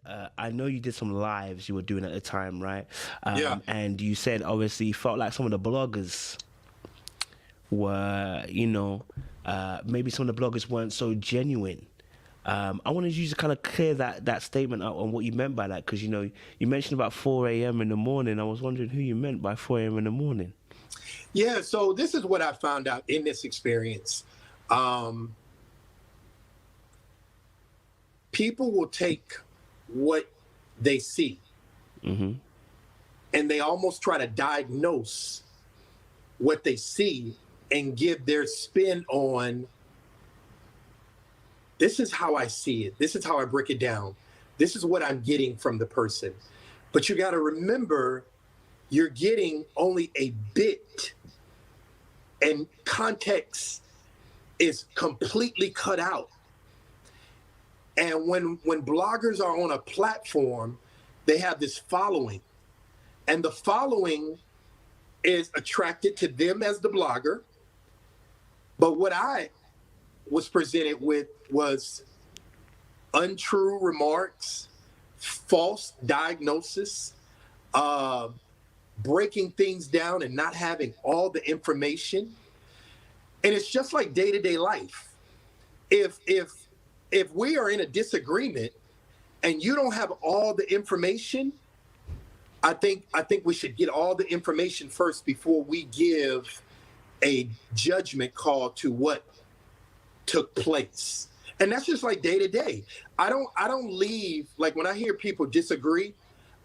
I know you did some lives you were doing at the time, right? Yeah. And you said obviously you felt like some of the bloggers were, maybe some of the bloggers weren't so genuine. I wanted you to kind of clear that statement out on what you meant by that, because you mentioned about 4 a.m. in the morning. I was wondering who you meant by 4 a.m. in the morning. Yeah. So this is what I found out in this experience. Um, People will take what they see Mm-hmm. and they almost try to diagnose what they see and give their spin on, this is how I see it. This is how I break it down. This is what I'm getting from the person. But you got to remember, you're getting only a bit, and context is completely cut out. And when bloggers are on a platform, they have this following, and the following is attracted to them as the blogger. But what I was presented with was untrue remarks, false diagnosis, uh, breaking things down and not having all the information. And it's just like day-to-day life. If we are in a disagreement and you don't have all the information, I think we should get all the information first before we give a judgment call to what took place. And that's just like day to day. I don't leave, like when I hear people disagree,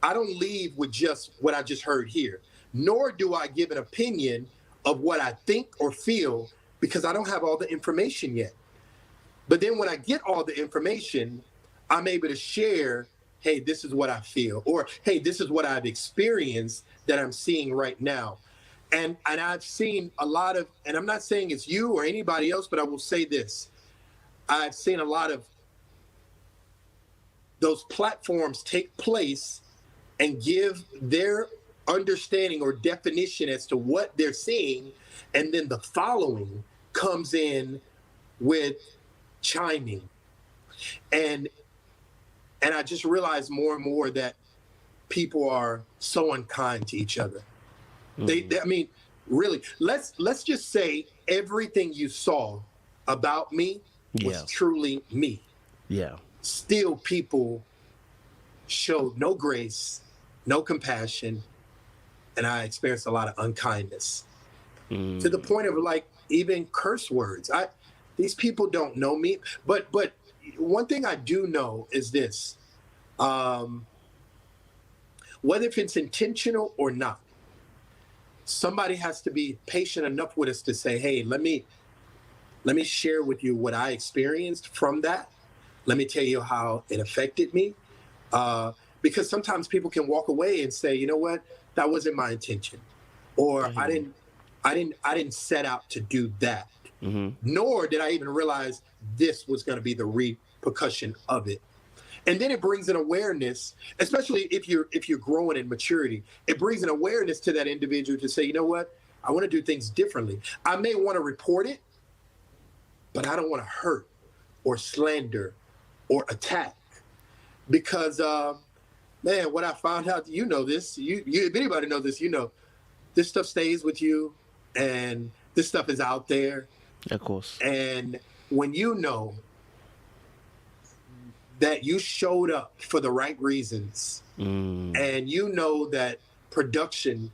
I don't leave with just what I just heard here. Nor do I give an opinion of what I think or feel, because I don't have all the information yet. But then when I get all the information, I'm able to share, hey, this is what I feel, or hey, this is what I've experienced that I'm seeing right now. And I've seen a lot of, and I'm not saying it's you or anybody else, but I will say this. I've seen a lot of those platforms take place and give their understanding or definition as to what they're seeing, and then the following comes in with chiming. And I just realized more and more that people are so unkind to each other. I mean, really, let's just say everything you saw about me was Yeah. truly me. Yeah. Still, people showed no grace, no compassion, and I experienced a lot of unkindness to the point of like even curse words. These people don't know me, but one thing I do know is this: whether if it's intentional or not, somebody has to be patient enough with us to say, hey, let me share with you what I experienced from that. Let me tell you how it affected me. Because sometimes people can walk away and say, you know what, that wasn't my intention, or I didn't set out to do that. Nor did I even realize this was going to be the repercussion of it. And then it brings an awareness, especially if you're growing in maturity. It brings an awareness to that individual to say, you know what, I want to do things differently. I may want to report it, but I don't want to hurt or slander or attack, because man, what I found out, you know this, you if anybody knows this, you know, this stuff stays with you, and this stuff is out there. Of course. And when you know that you showed up for the right reasons, and you know that production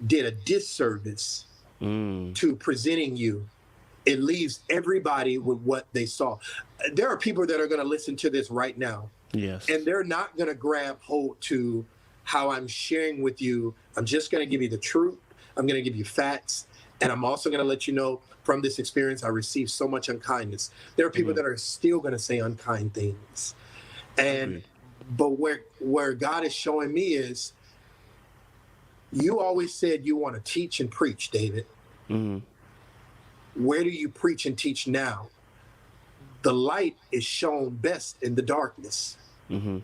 did a disservice to presenting you, it leaves everybody with what they saw. There are people that are going to listen to this right now. Yes. And they're not going to grab hold to how I'm sharing with you. I'm just going to give you the truth. I'm going to give you facts. And I'm also going to let you know from this experience, I received so much unkindness. There are people that are still going to say unkind things. And, but where God is showing me is, you always said you want to teach and preach, David. Where do you preach and teach now? The light is shown best in the darkness. And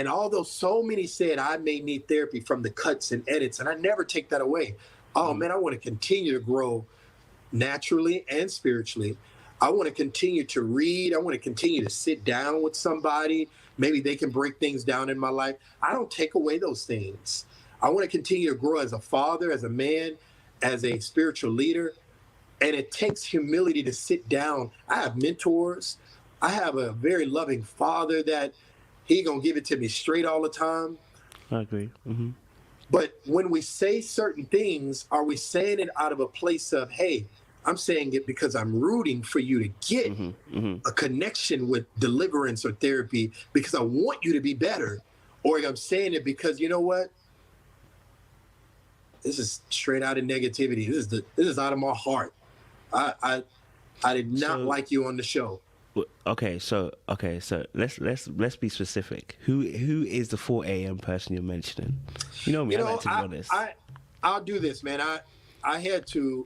although so many said I may need therapy from the cuts and edits, and I never take that away. Oh man, I want to continue to grow naturally and spiritually. I want to continue to read. I want to continue to sit down with somebody. Maybe they can break things down in my life. I don't take away those things. I want to continue to grow as a father, as a man, as a spiritual leader. And it takes humility to sit down. I have mentors. I have a very loving father that he gonna give it to me straight all the time. I agree. Mm-hmm. But when we say certain things, are we saying it out of a place of, hey, I'm saying it because I'm rooting for you to get a connection with deliverance or therapy because I want you to be better? Or I'm saying it because, you know what? This is straight out of negativity. This is out of my heart. I did not like you on the show. Okay, so let's be specific. Who is the 4 a.m. person you're mentioning? You know me, I like to be honest. I'll do this, man. I had to.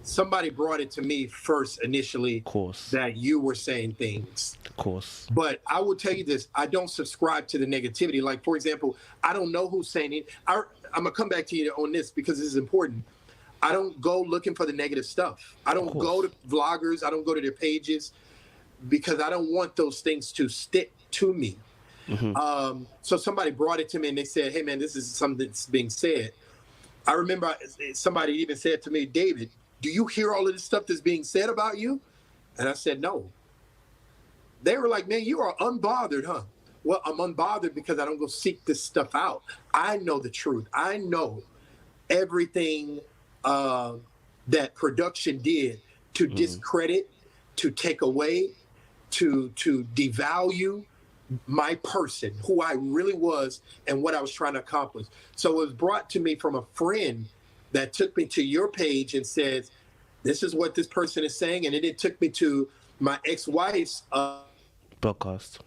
Somebody brought it to me first initially. Of course. That you were saying things. Of course. But I will tell you this: I don't subscribe to the negativity. Like, for example, I don't know who's saying it. I'm gonna come back to you on this because this is important. I don't go looking for the negative stuff. I don't go to vloggers. I don't go to their pages because I don't want those things to stick to me. So somebody brought it to me and they said, hey, man, this is something that's being said. I remember somebody even said to me, David, do you hear all of this stuff that's being said about you? And I said, no. They were like, man, you are unbothered, huh? Well, I'm unbothered because I don't go seek this stuff out. I know the truth. I know everything that production did to discredit, to take away, to devalue my person, who I really was and what I was trying to accomplish. So it was brought to me from a friend that took me to your page and said, this is what this person is saying. And then it took me to my ex-wife's podcast.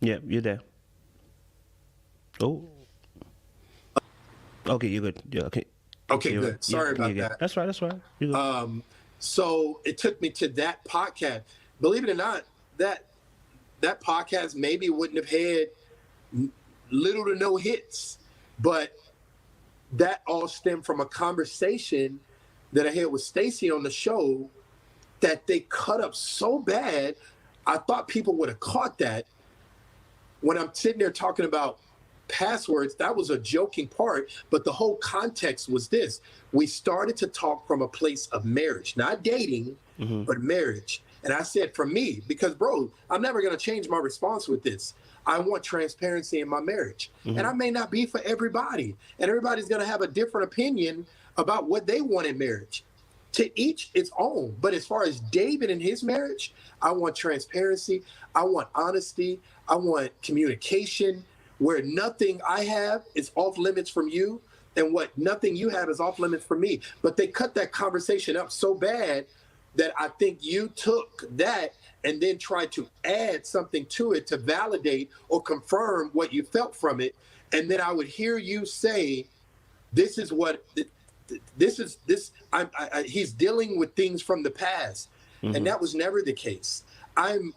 Yeah, you're there. Oh. Okay, you're good. Yeah, okay. Okay, you're good. Right. Sorry about that. That's right. You're good. So it took me to that podcast. Believe it or not, that podcast maybe wouldn't have had little to no hits, but that all stemmed from a conversation that I had with Stacy on the show that they cut up so bad. I thought people would have caught that. When I'm sitting there talking about passwords, that was a joking part, but the whole context was this. We started to talk from a place of marriage, not dating, but marriage. And I said, for me, because, bro, I'm never going to change my response with this. I want transparency in my marriage. And I may not be for everybody. And everybody's going to have a different opinion about what they want in marriage. To each its own. But as far as David and his marriage, I want transparency. I want honesty. I want communication where nothing I have is off limits from you and what nothing you have is off limits from me. But they cut that conversation up so bad that I think you took that and then tried to add something to it to validate or confirm what you felt from it. And then I would hear you say, this is what, he's dealing with things from the past. And that was never the case. I'm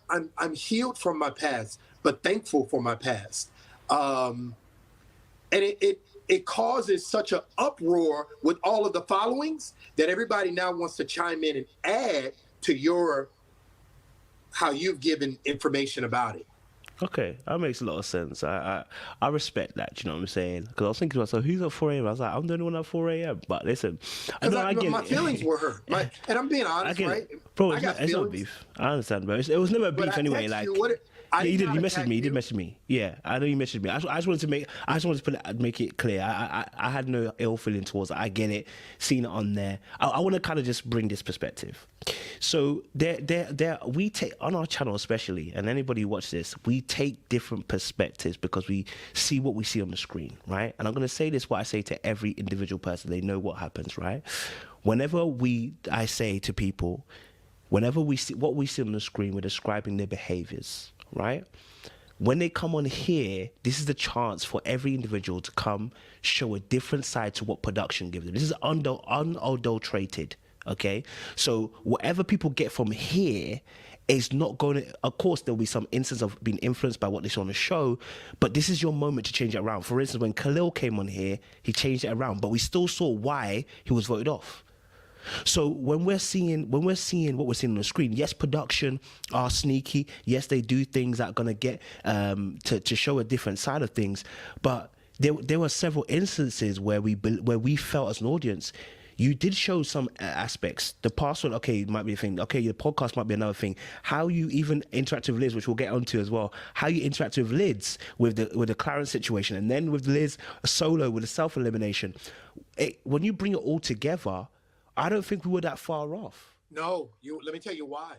healed from my past, but thankful for my past. And it causes such an uproar with all of the followings that everybody now wants to chime in and add to how you've given information about it. Okay, that makes a lot of sense. I respect that, you know what I'm saying? Because I was thinking to myself, who's at 4 a.m.? I was like, I'm the only one at 4 a.m. But listen, my feelings were hurt. And I'm being honest, right? Bro, it's not beef. I understand, bro. It was never a beef anyway. Like, you messaged me. You did message me. Yeah, I know you messaged me. I just wanted to make it clear. I had no ill feeling towards it. I get it. Seen it on there. I want to kind of just bring this perspective. So we take on our channel especially, and anybody who watches this, we take different perspectives because we see what we see on the screen, right? And I'm going to say this, what I say to every individual person. They know what happens, right? Whenever I say to people, whenever we see what we see on the screen, we're describing their behaviors, right? When they come on here, this is the chance for every individual to come show a different side to what production gives them. This is unadulterated, okay? So whatever people get from here is not going to, of course, there'll be some instance of being influenced by what they saw on the show, but this is your moment to change it around. For instance, when Khalil came on here, he changed it around, but we still saw why he was voted off. So when we're seeing what we're seeing on the screen, yes, production are sneaky. Yes, they do things that are gonna get to show a different side of things. But there were several instances where we felt as an audience, you did show some aspects. The password, okay, might be a thing. Okay, your podcast might be another thing. How you even interact with Liz, which we'll get onto as well. How you interact with Liz with the Clarence situation, and then with Liz solo with the self-elimination. When you bring it all together, I don't think we were that far off. No, let me tell you why.